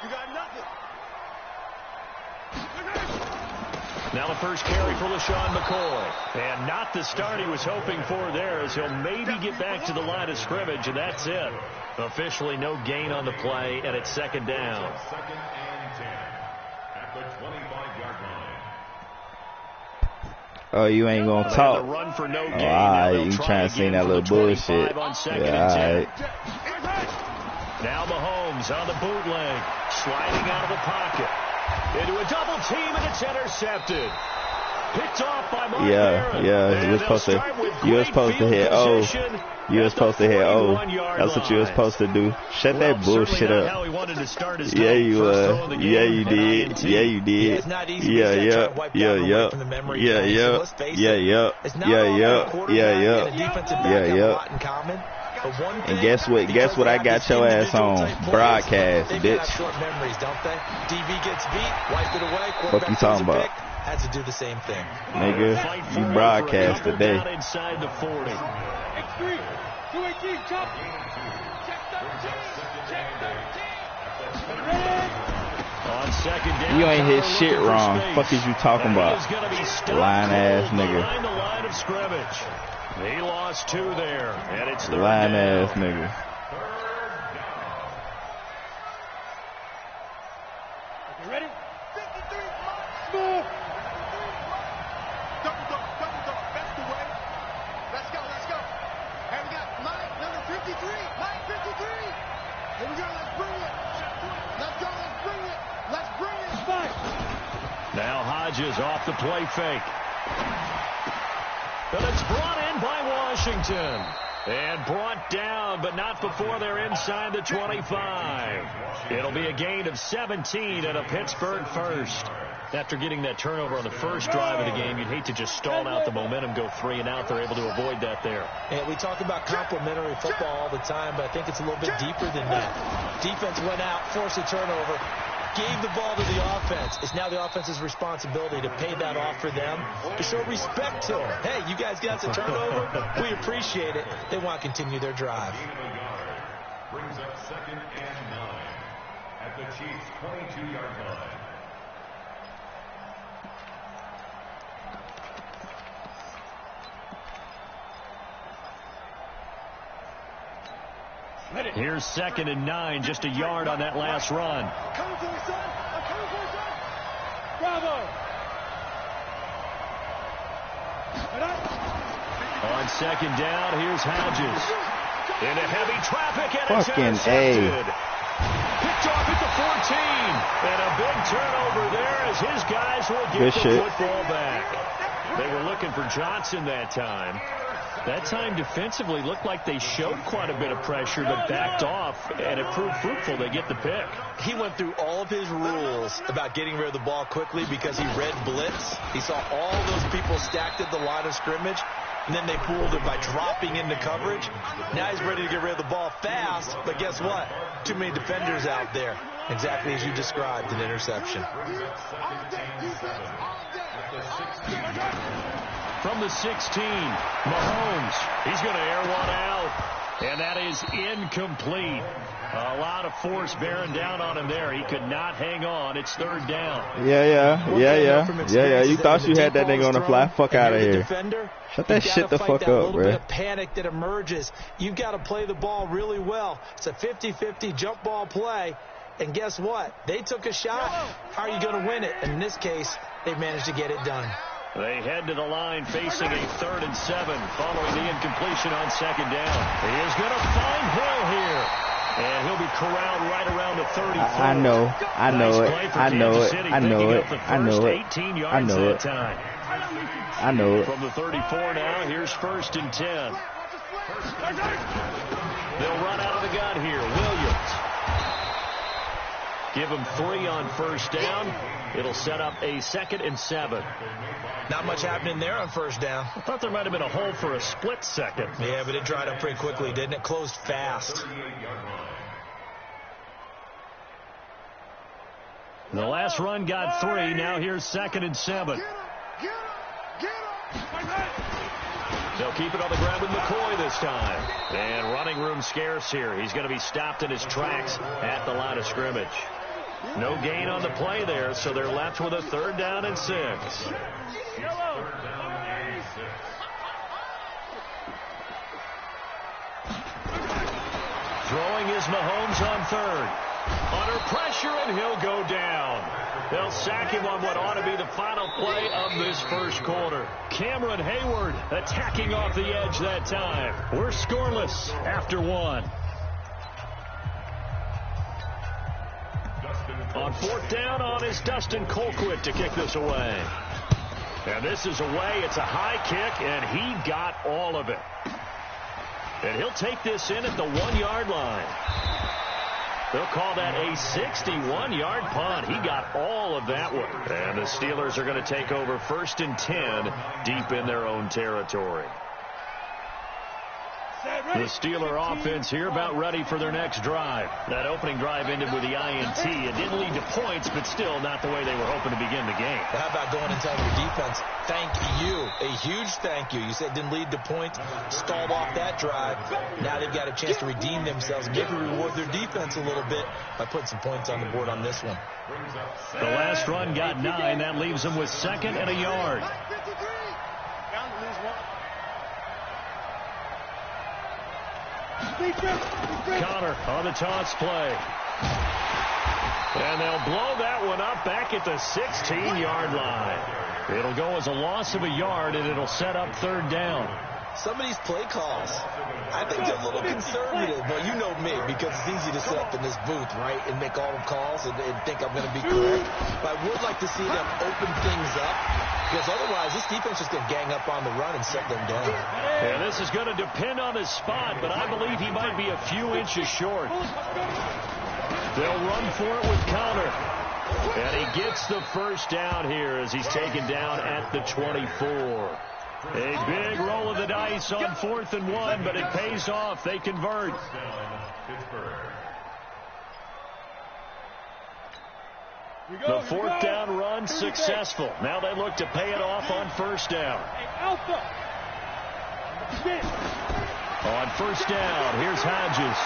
You got nothing. Now the first carry for LaShawn McCoy. And not the start he was hoping for there, as he'll maybe get back to the line of scrimmage, and that's it. Officially no gain on the play, and it's second down. Second and 10 at the 25-yard line. Oh, you ain't gonna talk. Run for no gain. Oh, all right, you trying to see that little bullshit. Yeah, all right. Now Mahomes on the bootleg, sliding out of the pocket. Into a double team, and it's intercepted. Picked off by Mark Barron. Yeah. You were supposed to hit O. You were supposed to hit O. That's what you were supposed to do. Shut that bullshit up. Yeah, you were. Yeah, you did. Yeah, you did. Yeah. And guess what? I got your ass on broadcast, bitch. Short memories, don't they? DB gets beat, wiped it away. What you talking about? Had to do the same thing. Nigga, you broadcast today. Inside the 40. X3, 218, chop. Check 13. Check 13. On second down, You ain't hit shit wrong. Fuck is you talking about? Lying ass nigga. Behind the line of scrimmage. He lost 2 there, and it's the lying ass nigga. You ready? 53. Move. Double. That's the way. Let's go. And we got line number 53. Line 53. Here we go. Let's bring it. Let's bring it. Fight. Now Hodges off the play fake. But it's brought in by Washington. And brought down, but not before they're inside the 25. It'll be a gain of 17 and a Pittsburgh first. After getting that turnover on the first drive of the game, you'd hate to just stall out the momentum, go 3 and out. They're able to avoid that there. And we talk about complementary football all the time, but I think it's a little bit deeper than that. Defense went out, forced a turnover, gave the ball to the offense. It's now the offense's responsibility to pay that off for them, to show respect to them. Hey, you guys got the turnover. We appreciate it. They want to continue their drive. Brings up second and 9 at the Chiefs' 22-yard line. Here's second and 9, just a yard on that last run. Coming for the son. I'm coming for the son. Bravo. On second down, here's Hodges. Into heavy traffic, and it's Fucking intercepted. Picked off at the 14. And a big turnover there as his guys will get the football back. They were looking for Johnson that time. That time defensively looked like they showed quite a bit of pressure but backed off, and it proved fruitful. They get the pick. He went through all of his rules about getting rid of the ball quickly because he read blitz. He saw all those people stacked at the line of scrimmage, and then they fooled him by dropping into coverage. Now he's ready to get rid of the ball fast, but guess what? Too many defenders out there. Exactly as you described, an interception. From the 16, Mahomes. He's going to air one out, and that is incomplete. A lot of force bearing down on him there. He could not hang on. It's third down. Yeah. You thought you had that nigga on the fly. Fuck out of here. Shut that shit the fuck up, bro. A little bit of panic that emerges. You've got to play the ball really well. It's a 50-50 jump ball play. And guess what? They took a shot. How are you going to win it? And in this case, they managed to get it done. They head to the line facing a 3rd and 7 following the incompletion on second down. He is going to find Hill here. And he'll be corralled right around the 34. I know it. I know it. 18 yards that time. I know it. From the 34 now, here's 1st and 10. They'll run out of the gun here. Williams. Give him 3 on first down. It'll set up a 2nd and 7. Not much happening there on first down. I thought there might have been a hole for a split second. Yeah, but it dried up pretty quickly, didn't it? Closed fast. The last run got 3. Now here's 2nd and 7. They'll keep it on the ground with McCoy this time. And running room scarce here. He's going to be stopped in his tracks at the line of scrimmage. No gain on the play there, so they're left with a 3rd down and 6. Throwing is Mahomes on 3rd. Under pressure, and he'll go down. They'll sack him on what ought to be the final play of this first quarter. Cameron Hayward attacking off the edge that time. We're scoreless after 1. On 4th down on is Dustin Colquitt to kick this away. And this is away. It's a high kick, and he got all of it. And he'll take this in at the 1-yard line. They'll call that a 61-yard punt. He got all of that one. And the Steelers are going to take over 1st and 10 deep in their own territory. The Steeler offense here about ready for their next drive. That opening drive ended with the INT. It didn't lead to points, but still not the way they were hoping to begin the game. How about going and telling your defense, thank you, a huge thank you. You said it didn't lead to points, stalled off that drive. Now they've got a chance to redeem themselves, maybe reward their defense a little bit by putting some points on the board on this one. The last run got 9. That leaves them with 2nd and a yard. Connor on the toss play. And they'll blow that one up back at the 16-yard line. It'll go as a loss of a yard, and it'll set up 3rd down. Some of these play calls, I think they're a little conservative. But you know me, because it's easy to sit up in this booth, right, and make all the calls and think I'm going to be correct. But I would like to see them open things up, because otherwise this defense is going to gang up on the run and set them down. Yeah, this is going to depend on his spot, but I believe he might be a few inches short. They'll run for it with Connor. And he gets the 1st down here as he's taken down at the 24. A big roll of the dice on 4th and 1, but it pays off. They convert. The 4th down run successful. Now they look to pay it off on 1st down. On 1st down, here's Hodges.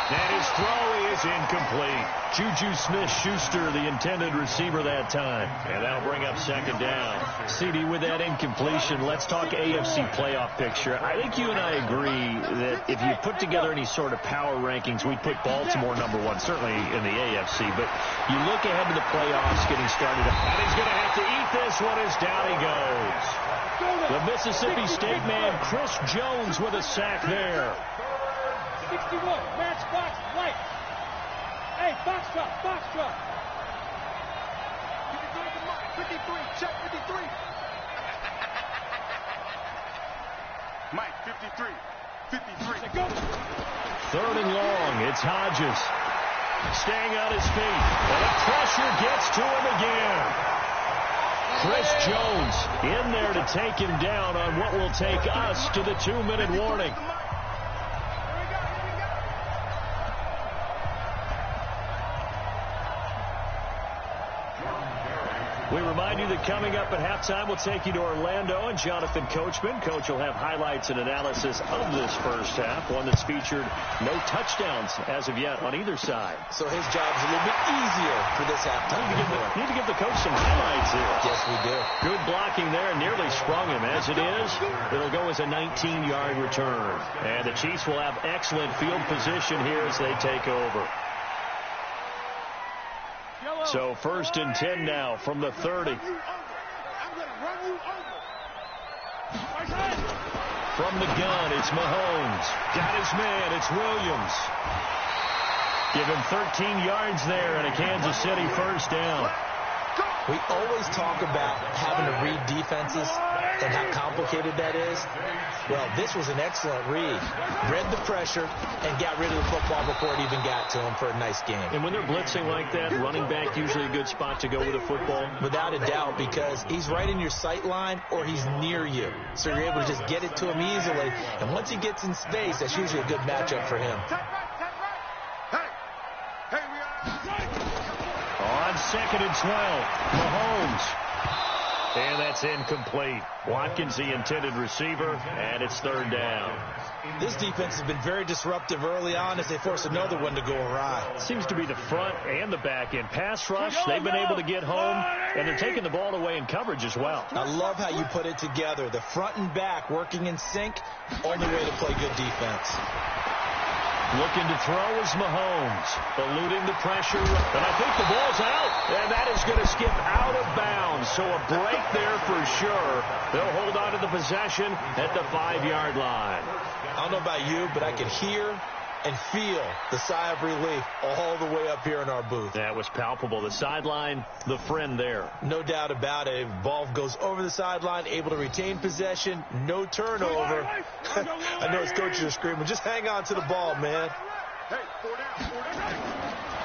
And his throw is incomplete. Juju Smith-Schuster, the intended receiver that time. And that'll bring up 2nd down. CD, with that incompletion, let's talk AFC playoff picture. I think you and I agree that if you put together any sort of power rankings, we'd put Baltimore #1, certainly in the AFC. But you look ahead to the playoffs getting started. And he's going to have to eat this one as down he goes. The Mississippi State man, Chris Jones, with a sack there. 61, matchbox, white. Hey, box drop. 53, check 53. Mike, 53. 53. Go. 3rd and long. It's Hodges. Staying on his feet. And the pressure gets to him again. Chris Jones in there to take him down on what will take us to the 2-minute warning. We remind you that coming up at halftime, we'll take you to Orlando and Jonathan Coachman. Coach will have highlights and analysis of this first half, one that's featured no touchdowns as of yet on either side. So his job's a little bit easier for this halftime. Need to give the coach some highlights here. Yes, we do. Good blocking there, nearly sprung him. As it is, it'll go as a 19-yard return. And the Chiefs will have excellent field position here as they take over. So 1st and 10 now from the 30. From the gun, it's Mahomes. Got his man, it's Williams. Give him 13 yards there and a Kansas City 1st down. We always talk about having to read defenses and how complicated that is. Well, this was an excellent read. Read the pressure and got rid of the football before it even got to him for a nice game. And when they're blitzing like that, running back usually a good spot to go with a football? Without a doubt, because he's right in your sight line or he's near you. So you're able to just get it to him easily. And once he gets in space, that's usually a good matchup for him. On 2nd and 12, Mahomes. And that's incomplete. Watkins, the intended receiver, and it's 3rd down. This defense has been very disruptive early on as they force another one to go awry. Seems to be the front and the back end. Pass rush, they've been able to get home, and they're taking the ball away in coverage as well. I love how you put it together. The front and back working in sync, only way to play good defense. Looking to throw is Mahomes, eluding the pressure, and I think the ball's out, and that is going to skip out of bounds, so a break there for sure. They'll hold on to the possession at the 5-yard line. I don't know about you, but I can hear and feel the sigh of relief all the way up here in our booth. That was palpable. The sideline, the friend there. No doubt about it. Ball goes over the sideline, able to retain possession, no turnover. I know his coaches are screaming, just hang on to the ball, man.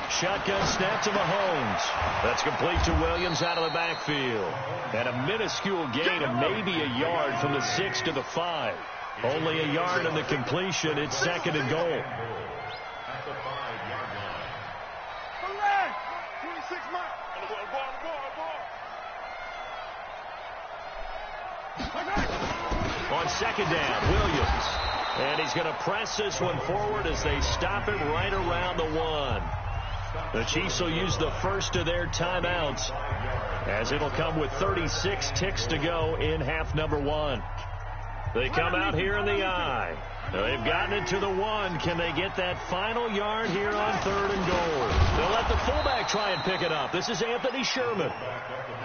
Shotgun snap to Mahomes. That's complete to Williams out of the backfield. And a minuscule gain of maybe a yard from the 6 to the 5. Only a yard in the completion. It's 2nd and goal. At the 5-yard line. 26 miles. On 2nd down, Williams. And he's going to press this one forward as they stop him right around the 1. The Chiefs will use the first of their timeouts as it'll come with 36 ticks to go in half number 1. They come out here in the I. They've gotten it to the 1. Can they get that final yard here on 3rd and goal? They'll let the fullback try and pick it up. This is Anthony Sherman.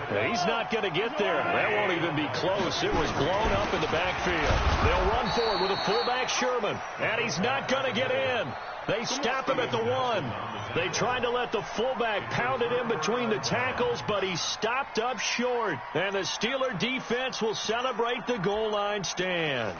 He's not going to get there. That won't even be close. It was blown up in the backfield. They'll run forward with a fullback, Sherman. And he's not going to get in. They stop him at the 1. They tried to let the fullback pound it in between the tackles, but he stopped up short. And the Steeler defense will celebrate the goal line stand.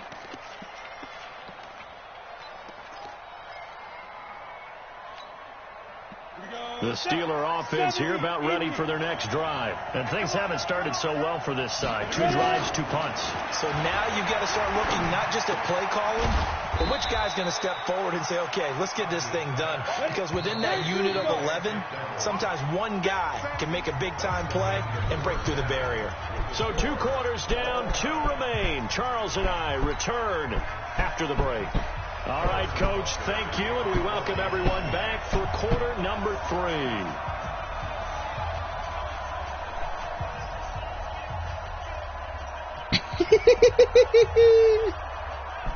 The Steeler offense here about ready for their next drive. And things haven't started so well for this side. 2 drives, 2 punts. So now you've got to start looking not just at play calling, but which guy's going to step forward and say, okay, let's get this thing done. Because within that unit of 11, sometimes one guy can make a big-time play and break through the barrier. So 2 quarters down, 2 remain. Charles and I return after the break. All right, Coach, thank you, and we welcome everyone back for quarter number 3.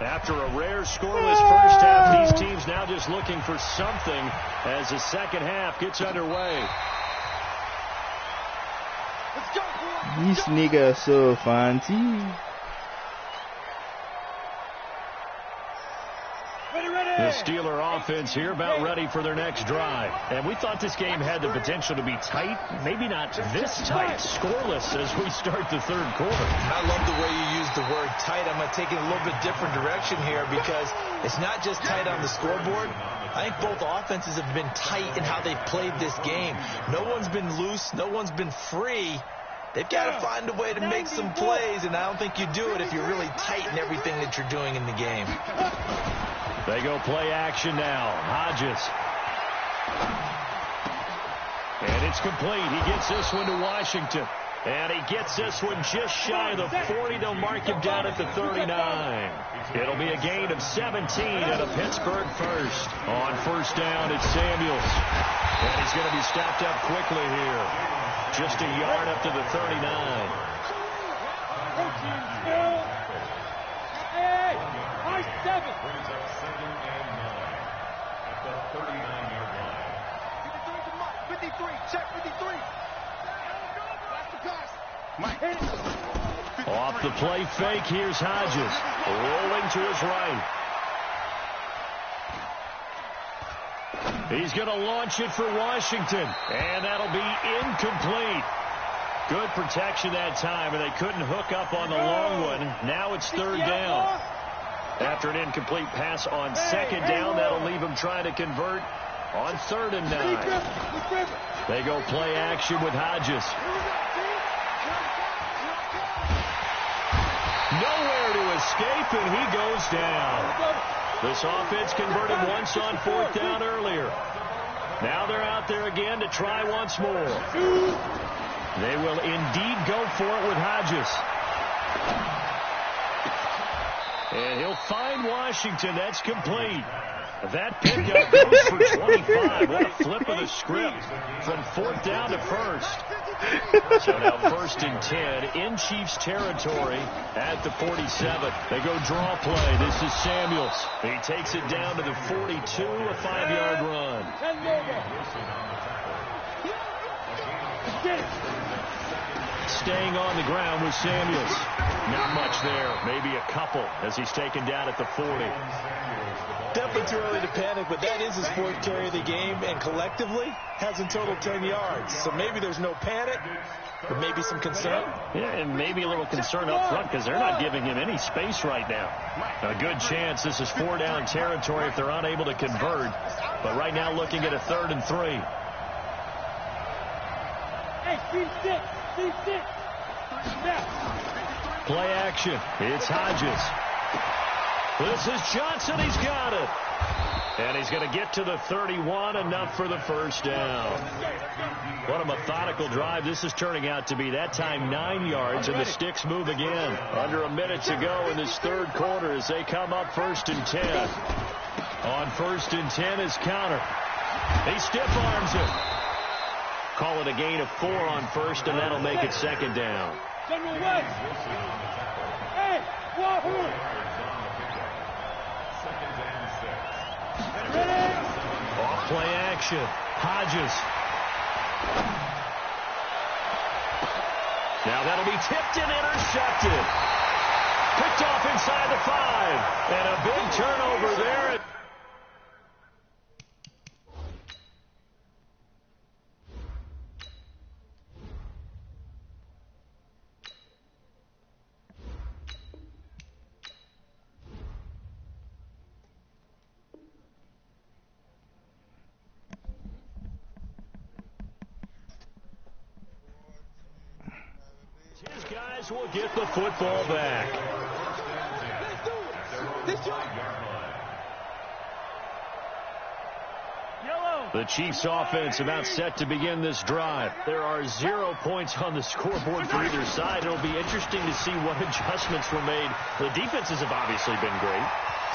After a rare scoreless first half, these teams now just looking for something as the second half gets underway. This nigga so fancy. The Steeler offense here about ready for their next drive. And we thought this game had the potential to be tight. Maybe not this tight. Scoreless as we start the 3rd quarter. I love the way you use the word tight. I'm going to take it a little bit different direction here because it's not just tight on the scoreboard. I think both offenses have been tight in how they've played this game. No one's been loose. No one's been free. They've got to find a way to make some plays, and I don't think you do it if you're really tight in everything that you're doing in the game. They go play action now. Hodges. And it's complete. He gets this one to Washington. And he gets this one just shy of the 40. They'll mark him down at the 39. It'll be a gain of 17 and a Pittsburgh first. On 1st down, it's Samuels. And he's going to be stopped up quickly here. Just a yard up to the 39. Brings up 2nd and 9 at the 39-yard line. 53, check 53. That's the pass. Off the play fake, here's Hodges. Rolling to his right. He's going to launch it for Washington. And that'll be incomplete. Good protection that time, and they couldn't hook up on the long one. Now it's 3rd down. After an incomplete pass on 2nd down, that'll leave him trying to convert on 3rd and 9. They go play action with Hodges. Nowhere to escape, and he goes down. This offense converted once on 4th down earlier. Now they're out there again to try once more. They will indeed go for it with Hodges. And he'll find Washington. That's complete. That pickup goes for 25. What a flip of the script from 4th down to 1st. So now 1st and 10 in Chiefs territory at the 47. They go draw play. This is Samuels. He takes it down to the 42, a 5-yard run. Staying on the ground with Samuels. Not much there. Maybe a couple as he's taken down at the 40. Definitely too early to panic, but that is his 4th carry of the game, and collectively has in total 10 yards. So maybe there's no panic, but maybe some concern. Yeah, and maybe a little concern up front because they're not giving him any space right now. A good chance this is 4-down territory if they're unable to convert. But right now looking at a 3rd and 3. Play action. It's Hodges. This is Johnson. He's got it. And he's going to get to the 31, enough for the 1st down. What a methodical drive this is turning out to be. That time 9 yards, and the sticks move again. Under a minute to go in this 3rd quarter as they come up 1st and 10. On 1st and 10 is Counter. He stiff arms it. Call it a gain of 4 on 1st, and that'll make it 2nd down. Hey, Wahoo! Off play action. Hodges. Now that'll be tipped and intercepted. Picked off inside the 5. And a big turnover there. His guys will get the football back. The Chiefs offense about set to begin this drive. There are 0 points on the scoreboard for either side. It'll be interesting to see what adjustments were made. The defenses have obviously been great.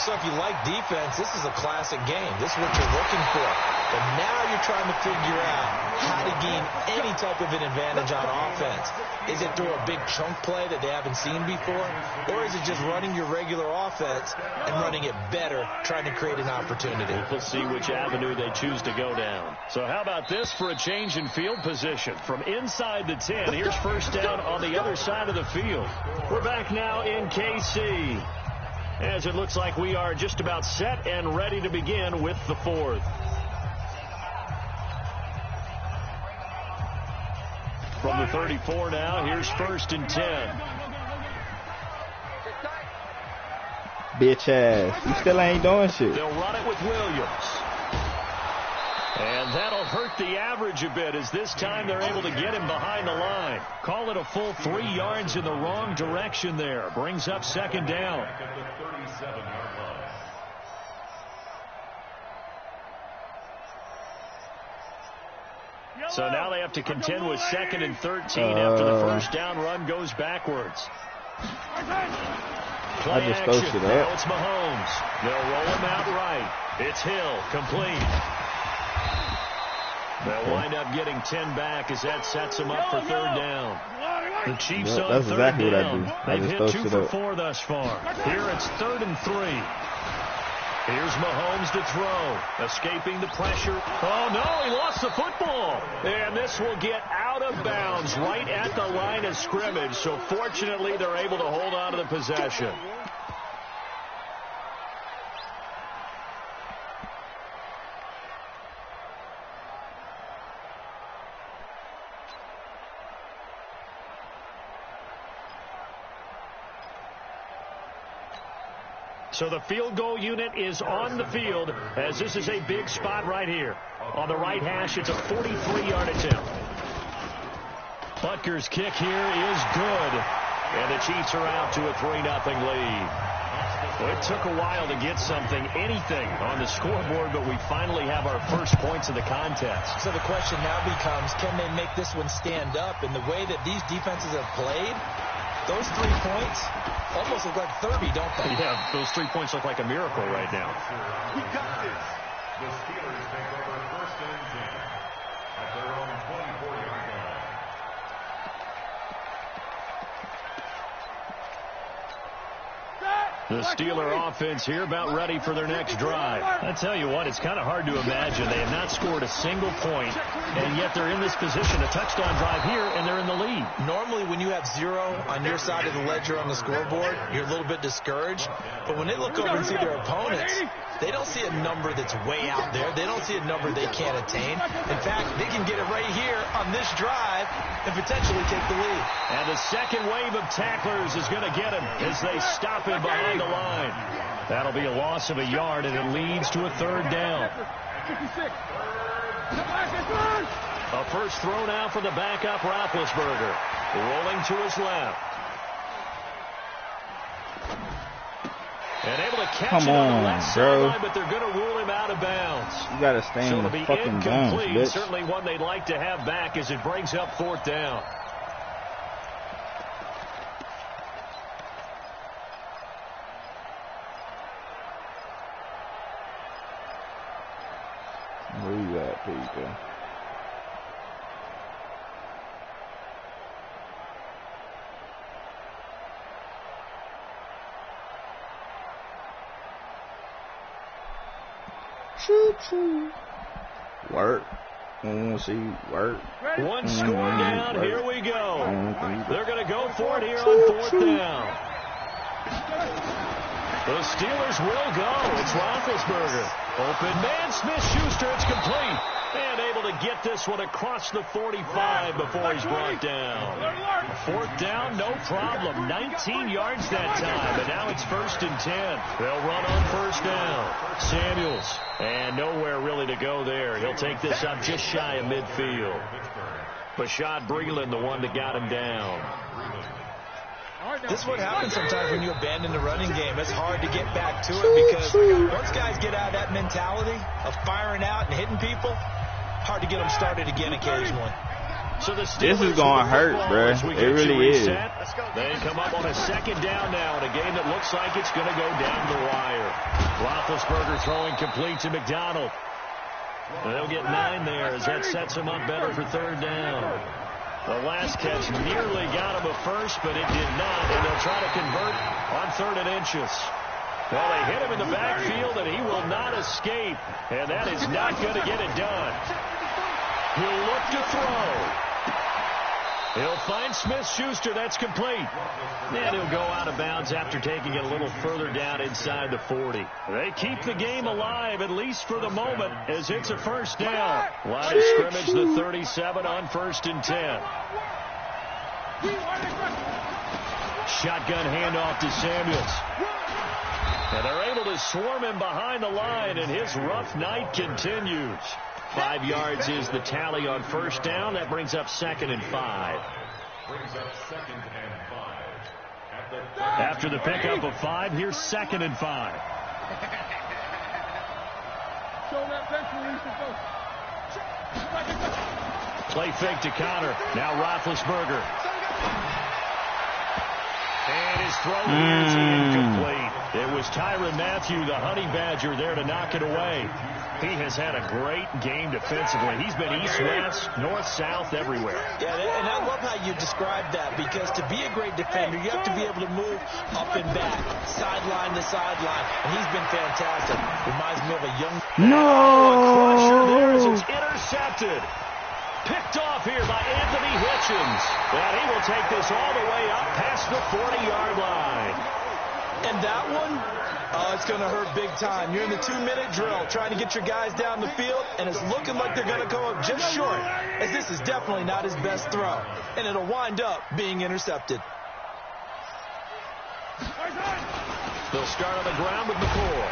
So if you like defense, this is a classic game. This is what you're looking for. But now you're trying to figure out how to gain any type of an advantage on offense. Is it through a big chunk play that they haven't seen before? Or is it just running your regular offense and running it better, trying to create an opportunity? We'll see which avenue they choose to go down. So how about this for a change in field position? From inside the 10, here's 1st down on the other side of the field. We're back now in KC, as it looks like we are just about set and ready to begin with the 4th. From the 34 now, here's 1st and 10. Bitch ass. You still ain't doing shit. They'll run it with Williams. And that'll hurt the average a bit, as this time they're able to get him behind the line. Call it a full 3 yards in the wrong direction there. Brings up 2nd down. So now they have to contend with 2nd and 13 after the 1st down run goes backwards. Play I just action. posted Now that. it's Mahomes. They'll roll him out right. It's Hill, complete. They'll wind up getting 10 back as that sets them up for 3rd down. The Chiefs on that's 3rd exactly down. what I do. They've hit 2 for 4 thus far. Here it's 3rd and 3. Here's Mahomes to throw. Escaping the pressure. Oh, no, he lost the football. And this will get out of bounds right at the line of scrimmage. So fortunately, they're able to hold on to the possession. So the field goal unit is on the field, as this is a big spot right here. On the right hash, it's a 43-yard attempt. Butker's kick here is good. And the Chiefs are out to a 3-0 lead. Well, it took a while to get something, anything, on the scoreboard, but we finally have our first points of the contest. So the question now becomes, can they make this one stand up? And the way that these defenses have played, Those 3 points almost look like 30, don't they? Yeah, those 3 points look like a miracle right now. We got this. The Steelers take over 1st and 10 at their own 24-yard line. The Steeler offense here about ready for their next drive. I tell you what, it's kind of hard to imagine. They have not scored a single point, and yet they're in this position, a touchdown drive here, and they're in the lead. Normally, when you have 0 on your side of the ledger on the scoreboard, you're a little bit discouraged. But when they look over and see their opponents, they don't see a number that's way out there. They don't see a number they can't attain. In fact, they can get it right here on this drive and potentially take the lead. And the second wave of tacklers is going to get him as they stop him behind the line. That'll be a loss of a yard, and it leads to a 3rd down. A first throw now for the backup Roethlisberger. Rolling to his left. And able to catch it on the left sideline, but they're going to rule him out of bounds. You got to stay in the fucking bounds, bitch. Certainly one they'd like to have back as it brings up 4th down. Where you at, people? Choo choo. Work. See, work. One score down. Here we go. They're going to go for it here on 4th down. The Steelers will go. It's Roethlisberger. Open man, Smith-Schuster. It's complete. And able to get this one across the 45 before he's brought down. 4th down, no problem. 19 yards that time. And now it's 1st and 10. They'll run on 1st down. Samuels. And nowhere really to go there. He'll take this up just shy of midfield. Bashad Breeland, the one that got him down. This is what happens sometimes when you abandon the running game. It's hard to get back to it because once guys get out of that mentality of firing out and hitting people, hard to get them started again occasionally. So this is going to hurt, bro. It really is. They come up on a 2nd down now in a game that looks like it's going to go down the wire. Roethlisberger throwing complete to McDonald. They'll get 9 there as that sets him up better for 3rd down. The last catch nearly got him a first, but it did not, and they'll try to convert on 3rd and inches. Well, they hit him in the backfield, and he will not escape, and that is not going to get it done. He'll look to throw. He'll find Smith-Schuster. That's complete. And he'll go out of bounds after taking it a little further down inside the 40. They keep the game alive, at least for the moment, as it's a 1st down. Line of scrimmage, the 37 on 1st and 10. Shotgun handoff to Samuels. And they're able to swarm him behind the line, and his rough night continues. 5 yards is the tally on 1st down. That brings up 2nd and 5. After the pickup of 5, here's 2nd and 5. Play fake to Connor. Now Roethlisberger. And his throw here is incomplete. It was Tyrann Mathieu, the Honey Badger, there to knock it away. He has had a great game defensively. He's been east-west, north-south, everywhere. Yeah, and I love how you described that, because to be a great defender, you have to be able to move up and back, sideline to sideline. And he's been fantastic. Reminds me of a young... Crusher there as it's intercepted. Picked off here by Anthony Hitchens. And he will take this all the way up past the 40-yard line. And that one, it's going to hurt big time. You're in the 2-minute drill trying to get your guys down the field, and it's looking like they're going to go up just short, as this is definitely not his best throw. And it'll wind up being intercepted. They'll start on the ground with McCoy.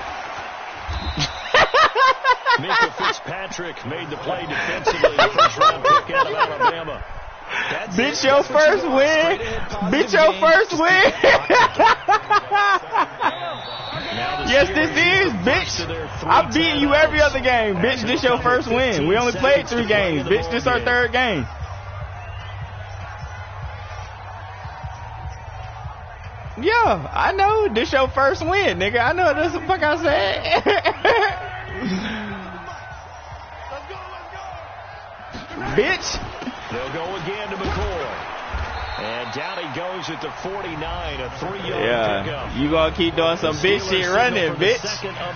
Mika Fitzpatrick made the play defensively. The first-round pick out of Alabama. Bitch, your first win. Bitch, your first win. Yes, this is, bitch. I've beaten you every other game. Bitch, this your first win. We only played 3 games. Bitch, this our 3rd game. Yeah, I know. This your first win, nigga. I know that's the fuck I said. Bitch. They'll go again to McCoy. And down he goes at the 49, a 3-yard pickup. You gonna keep doing some bitch shit running, bitch.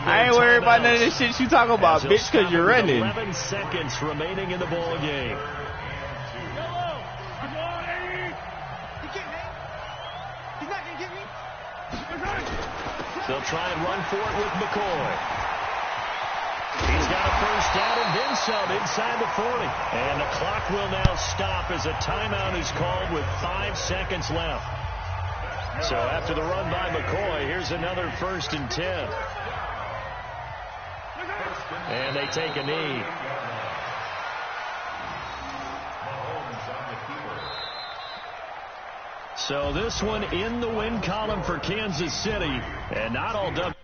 I ain't worried about none of this shit you talking about, bitch, because you're running. 11 seconds remaining in the ball game. They'll try and run for it with McCoy. He's got a first down and then some inside the 40. And the clock will now stop as a timeout is called with 5 seconds left. So after the run by McCoy, here's another 1st and 10. And they take a knee. So this one in the win column for Kansas City. And not all done.